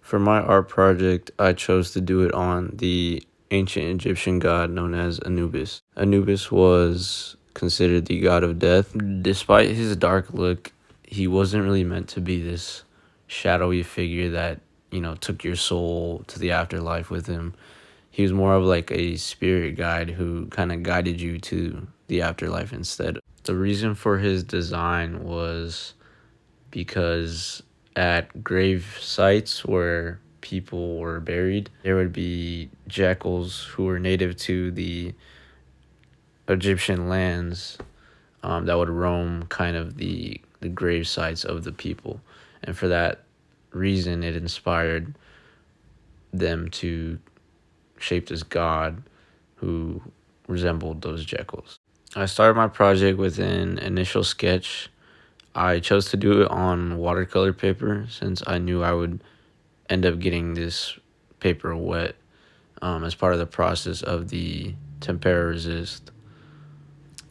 For my art project, I chose to do it on the ancient Egyptian god known as Anubis. Anubis was considered the god of death. Despite his dark look, he wasn't really meant to be this shadowy figure that, took your soul to the afterlife with him. He was more of like a spirit guide who kind of guided you to the afterlife instead. The reason for his design was because at grave sites where people were buried, there would be jackals who were native to the Egyptian lands that would roam kind of the grave sites of the people. And for that reason, it inspired them to shape this god who resembled those jackals. I started my project with an initial sketch. I chose to do it on watercolor paper since I knew I would end up getting this paper wet as part of the process of the tempera resist.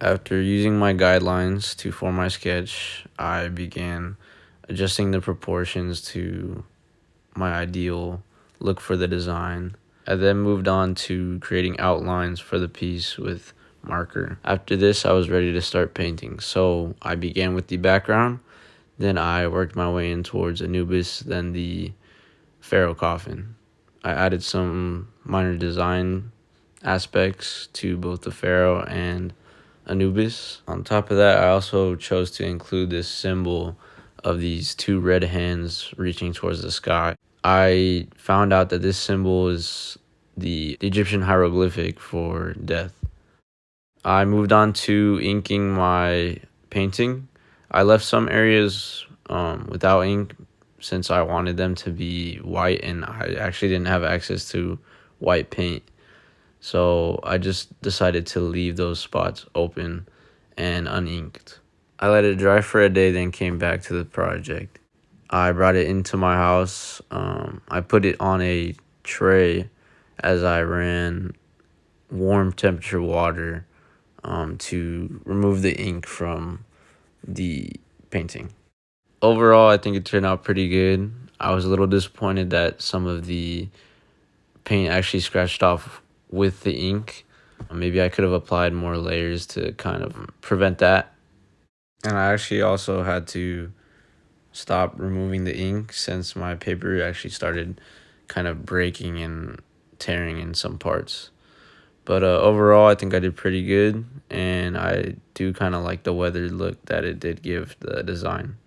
After using my guidelines to form my sketch, I began adjusting the proportions to my ideal look for the design. I then moved on to creating outlines for the piece with marker. After this, I was ready to start painting. So I began with the background, then I worked my way in towards Anubis, then the pharaoh coffin. I added some minor design aspects to both the pharaoh and Anubis. On top of that, I also chose to include this symbol of these two red hands reaching towards the sky. I found out that this symbol is the Egyptian hieroglyphic for death. I moved on to inking my painting. I left some areas without ink since I wanted them to be white, and I actually didn't have access to white paint. So I just decided to leave those spots open and uninked. I let it dry for a day, then came back to the project. I brought it into my house. I put it on a tray as I ran warm temperature water to remove the ink from the painting. Overall, I think it turned out pretty good. I was a little disappointed that some of the paint actually scratched off with the ink. Maybe I could have applied more layers to kind of prevent that. And I actually also had to stop removing the ink since my paper actually started kind of breaking and tearing in some parts. But overall, I think I did pretty good, and I do kind of like the weathered look that it did give the design.